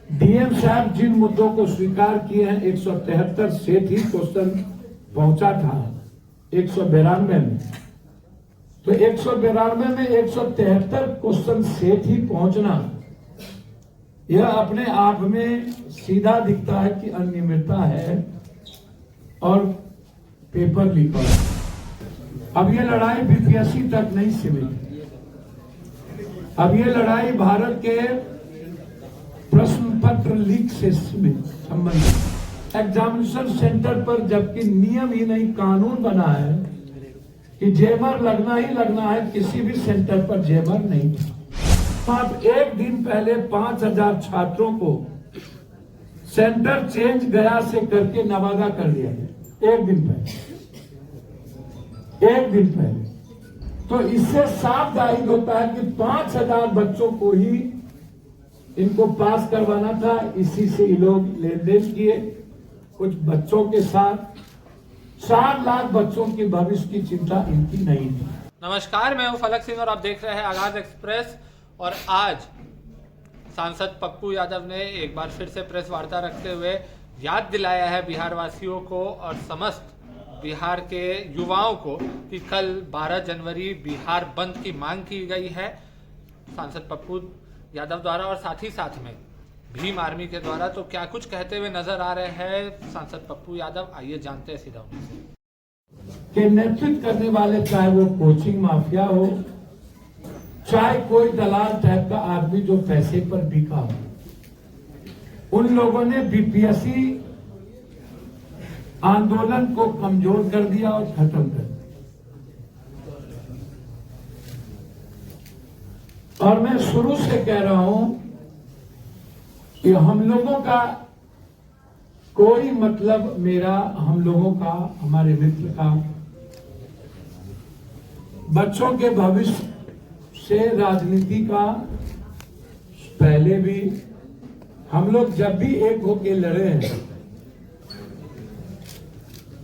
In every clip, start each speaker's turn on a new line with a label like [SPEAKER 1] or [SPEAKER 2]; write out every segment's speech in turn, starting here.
[SPEAKER 1] DM साहब जिन मुद्दों को स्वीकार किए हैं 173 सेट ही क्वेश्चन पहुंचा था 192 में, तो 192 में 173 क्वेश्चन सेट ही पहुंचना यह अपने आप में सीधा दिखता है कि अनियमितता है और पेपर लीक है। अब यह लड़ाई बीपीएससी तक नहीं सीमित, अब यह लड़ाई भारत के प्रश्न पत्र लीक से संबंधित। एग्जामिनेशन सेंटर पर जबकि नियम ही नहीं कानून बना है कि जेमर लगना ही लगना है, किसी भी सेंटर पर जेमर नहीं था। अब एक दिन पहले 5000 छात्रों को सेंटर चेंज गया से करके नवादा कर दिया गया। एक दिन पहले तो इससे साफ जाहिर होता है कि 5000 बच्चों को ही इनको पास करवाना था। इसी से ये लोग लेन देन किए कुछ बच्चों के साथ। 4 लाख बच्चों के भविष्य की चिंता इनकी नहीं थी।
[SPEAKER 2] नमस्कार, मैं हूं फलक सिंह और आप देख रहे हैं आगाज एक्सप्रेस। और आज सांसद पप्पू यादव ने एक बार फिर से प्रेस वार्ता रखते हुए याद दिलाया है बिहार वासियों को और समस्त बिहार के युवाओं को कि कल 12 जनवरी बिहार बंद की मांग की गई है सांसद पप्पू यादव द्वारा और साथ ही साथ में भीम आर्मी के द्वारा। तो क्या कुछ कहते हुए नजर आ रहे हैं सांसद पप्पू यादव, आइए जानते हैं सीधा उनसे।
[SPEAKER 1] कि नेतृत्व करने वाले चाहे वो कोचिंग माफिया हो, चाहे कोई दलाल टाइप का आदमी जो पैसे पर बिका हो, उन लोगों ने बीपीएससी आंदोलन को कमजोर कर दिया और खत्म कर दिया। और मैं शुरू से कह रहा हूं कि हम लोगों का कोई मतलब, मेरा, हम लोगों का, हमारे मित्र का बच्चों के भविष्य से राजनीति का पहले भी हम लोग जब भी एक होके लड़े हैं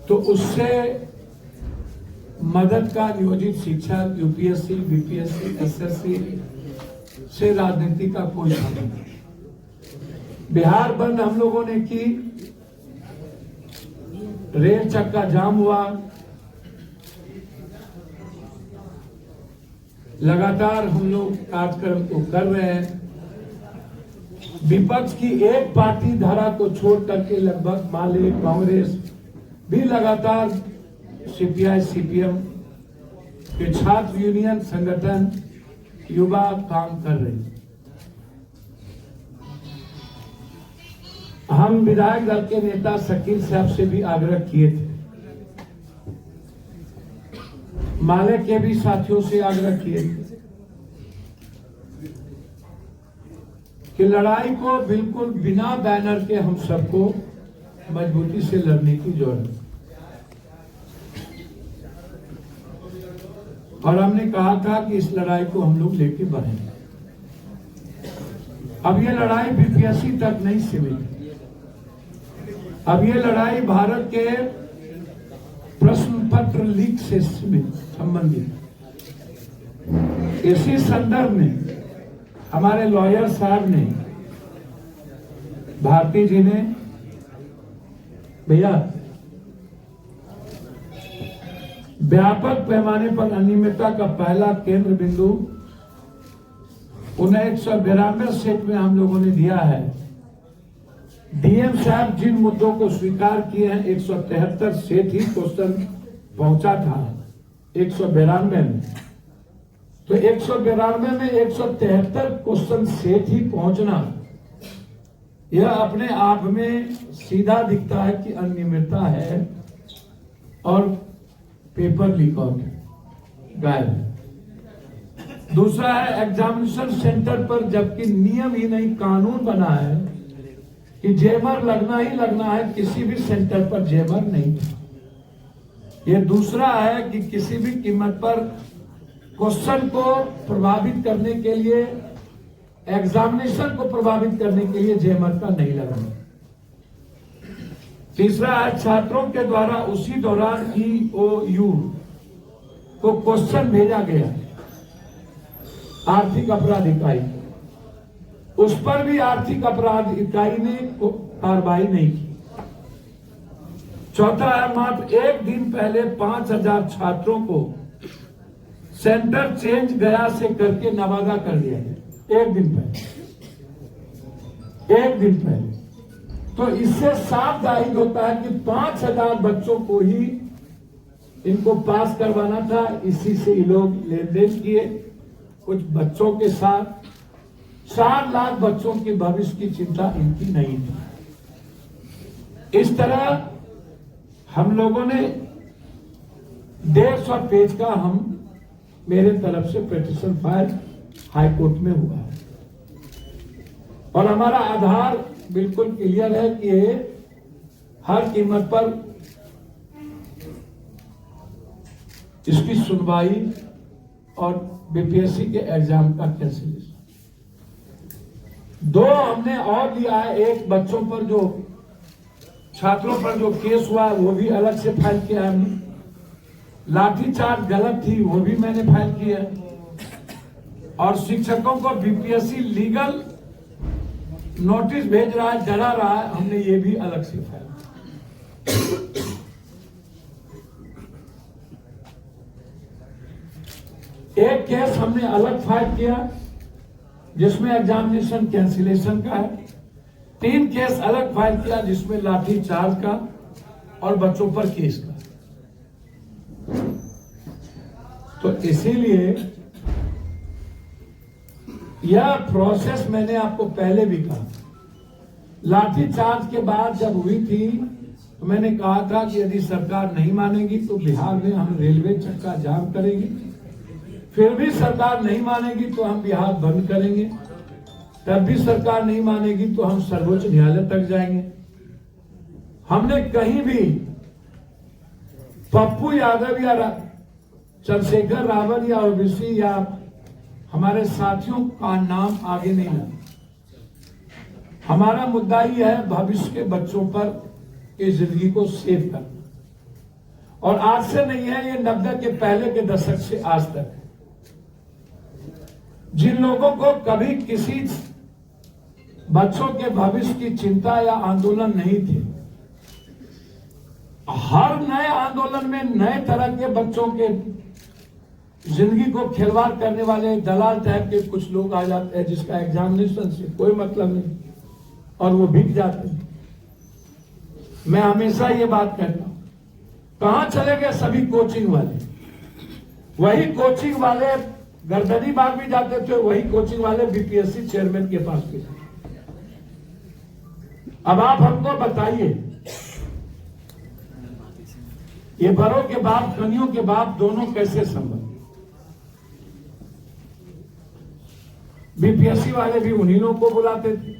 [SPEAKER 1] तो उससे मदद का नियोजित शिक्षा यूपीएससी, बीपीएससी, एसएससी से राजनीति का कोई संबंध नहीं। बिहार बंद हम लोगों ने की, रेल चक्का जाम हुआ, लगातार हम लोग कार्यक्रम को कर रहे हैं। विपक्ष की एक पार्टी धारा को छोड़ करके लगभग माले कांग्रेस भी लगातार सीपीआई, सीपीएम के छात्र यूनियन संगठन, युवा काम कर रहे हैं। हम विधायक दल के नेता शकील साहब से भी आग्रह किए थे, माले के भी साथियों से आग्रह किए थे कि लड़ाई को बिल्कुल बिना बैनर के हम सबको मजबूती से लड़ने की जरूरत है। और हमने कहा था कि इस लड़ाई को हम लोग लेके बढ़ेंगे। अब ये लड़ाई बीपीएससी तक नहीं सीमित, अब ये लड़ाई भारत के प्रश्न पत्र लीक से संबंधित। इसी संदर्भ में हमारे लॉयर साहब ने, भारती जी ने, भैया व्यापक पैमाने पर अनियमितता का पहला केंद्र बिंदु 192 सेट में हम लोगों ने दिया है। डीएम साहब जिन मुद्दों को स्वीकार किए हैं 173 सेट ही क्वेश्चन पहुंचा था 192 में, तो 192 में 173 क्वेश्चन सेट ही पहुंचना यह अपने आप में सीधा दिखता है कि अनियमितता है और पेपर लीक आउट गायब है। दूसरा है एग्जामिनेशन सेंटर पर जबकि नियम ही नहीं कानून बना है कि जेमर लगना ही लगना है, किसी भी सेंटर पर जेमर नहीं था। यह दूसरा है कि किसी भी कीमत पर क्वेश्चन को प्रभावित करने के लिए, एग्जामिनेशन को प्रभावित करने के लिए जेमर का नहीं लगाना। तीसरा है छात्रों के द्वारा उसी दौरान ईओयू को क्वेश्चन भेजा गया आर्थिक अपराध इकाई, उस पर भी आर्थिक अपराध इकाई ने कार्रवाई नहीं की। चौथा है, मात्र एक दिन पहले 5,000 छात्रों को सेंटर चेंज गया से करके नवादा कर दिया गया। एक दिन पहले। तो इससे साफ जाहिर होता है कि 5,000 बच्चों को ही इनको पास करवाना था। इसी से ये लोग लेन देन किए कुछ बच्चों के साथ। 4 लाख बच्चों के भविष्य की चिंता इनकी नहीं थी। इस तरह हम लोगों ने 150 पेज का मेरे तरफ से पिटीशन फाइल हाई कोर्ट में हुआ है और हमारा आधार बिल्कुल क्लियर है कि ये हर कीमत पर इसकी सुनवाई और बीपीएससी के एग्जाम का कैंसिलेशन। 2 हमने और लिया है। एक बच्चों पर जो छात्रों पर जो केस हुआ वो भी अलग से फाइल किया हमने। लाठीचार्ज गलत थी वो भी मैंने फाइल किया और शिक्षकों को बीपीएससी लीगल नोटिस भेज रहा है, डरा रहा है, हमने ये भी अलग से फाइल। एक केस हमने अलग फाइल किया जिसमें एग्जामिनेशन कैंसिलेशन का है। 3 केस अलग फाइल किया जिसमें लाठी चार्ज का और बच्चों पर केस का। तो इसीलिए यह प्रोसेस मैंने आपको पहले भी कहा। लाठी चार्ज के बाद जब हुई थी तो मैंने कहा था कि यदि सरकार नहीं मानेगी तो बिहार में हम रेलवे चक्का जाम करेंगे। फिर भी सरकार नहीं मानेगी तो हम बिहार बंद करेंगे। तब भी सरकार नहीं मानेगी तो हम सर्वोच्च न्यायालय तक जाएंगे। हमने कहीं भी पप्पू यादव या चंद्रशेखर रावत या ओबीसी या हमारे साथियों का नाम आगे नहीं लाया। हमारा मुद्दा ही है भविष्य के बच्चों पर की जिंदगी को सेव करना। और आज से नहीं है, ये 90 के पहले के दशक से आज तक है। जिन लोगों को कभी किसी बच्चों के भविष्य की चिंता या आंदोलन नहीं थे, हर नए आंदोलन में नए तरह के बच्चों के जिंदगी को खिलवाड़ करने वाले दलाल टाइप के कुछ लोग आ जाते हैं जिसका एग्जामिनेशन से कोई मतलब नहीं और वो बिक जाते हैं। मैं हमेशा ये बात कहता हूं, कहां चले गए सभी कोचिंग वाले? वही कोचिंग वाले गर्दनी बाग भी जाते थे, वही कोचिंग वाले बीपीएससी चेयरमैन के पास भी। अब आप हमको बताइए, ये बड़ों के बाप कनियों के बाप दोनों कैसे संभल? बीपीएससी वाले भी उन्हीं लोगों को बुलाते थे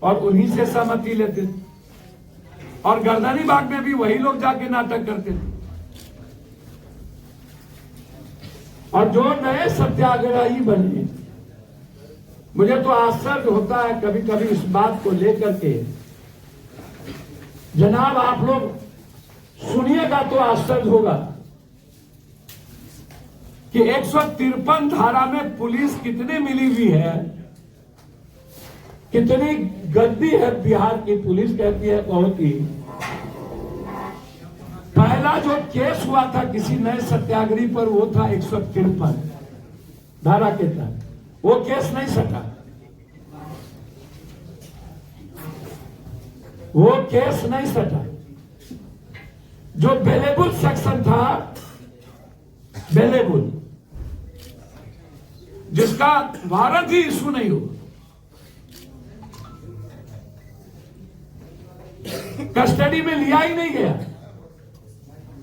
[SPEAKER 1] और उन्हीं से सहमति लेते थे और गर्दनी बाग में भी वही लोग जाके नाटक करते थे। और जो नए सत्याग्रही बने, मुझे तो आश्चर्य होता है कभी कभी इस बात को लेकर के। जनाब आप लोग सुनिएगा तो आश्चर्य होगा कि 153 धारा में पुलिस कितनी मिली हुई है, कितनी गद्दी है बिहार की पुलिस। कहती है बहुत ही। पहला जो केस हुआ था किसी नए सत्याग्रही पर वो था 153 धारा के तहत, वो केस नहीं सटा। वो केस नहीं सटा। जो बेलेबुल सेक्शन था, बेलेबुल, जिसका वारंट ही इशू नहीं हुआ, कस्टडी में लिया ही नहीं गया।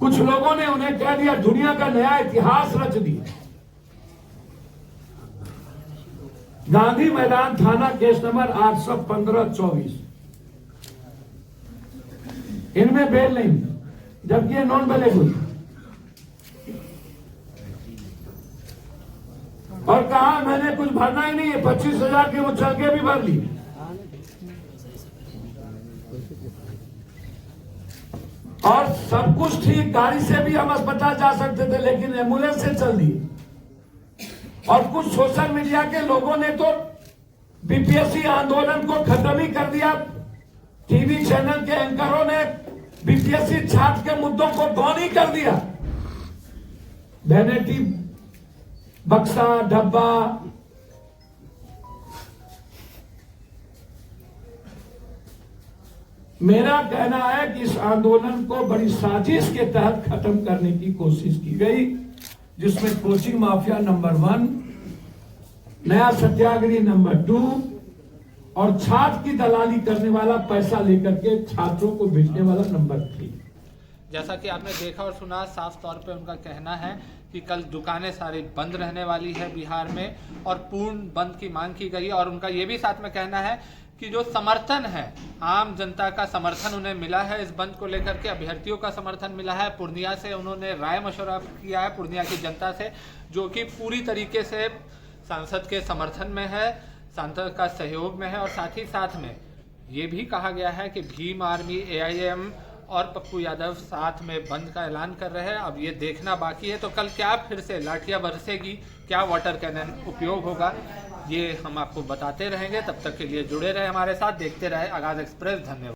[SPEAKER 1] कुछ लोगों ने उन्हें कह दिया दुनिया का नया इतिहास रच दिया। गांधी मैदान थाना केस नंबर 815-24, इनमें बेल नहीं, जबकि ये नॉन बेलेबल। और कहा मैंने कुछ भरना ही नहीं है, 25,000 के वो चल के भी भर ली। और सब कुछ ठीक, गाड़ी से भी हम अस्पताल जा सकते थे लेकिन एम्बुलेंस से चल दी। और कुछ सोशल मीडिया के लोगों ने तो बीपीएससी आंदोलन को खत्म ही कर दिया। टीवी चैनल के एंकरों ने बीपीएससी छात्र के मुद्दों को गौन ही कर दिया। वैनिटी बक्सा डब्बा मेरा कहना है कि इस आंदोलन को बड़ी साजिश के तहत खत्म करने की कोशिश की गई, जिसमें कोचिंग माफिया नंबर 1, नया सत्याग्रही नंबर 2 और छात्र की दलाली करने वाला, पैसा लेकर के छात्रों को भेजने वाला नंबर 3।
[SPEAKER 2] जैसा कि आपने देखा और सुना, साफ तौर पे उनका कहना है कि कल दुकानें सारी बंद रहने वाली है बिहार में और पूर्ण बंद की मांग की गई। और उनका ये भी साथ में कहना है कि जो समर्थन है, आम जनता का समर्थन उन्हें मिला है इस बंद को लेकर के, अभ्यर्थियों का समर्थन मिला है। पूर्णिया से उन्होंने राय मशवरा किया है, पूर्णिया की जनता से, जो कि पूरी तरीके से सांसद के समर्थन में है, सांसद का सहयोग में है। और साथ ही साथ में ये भी कहा गया है कि भीम आर्मी, AIM और पप्पू यादव साथ में बंद का ऐलान कर रहे हैं। अब ये देखना बाकी है तो कल क्या फिर से लाठियां बरसेगी, क्या वाटर कैनन उपयोग होगा, ये हम आपको बताते रहेंगे। तब तक के लिए जुड़े रहे हमारे साथ, देखते रहे आगाज एक्सप्रेस। धन्यवाद।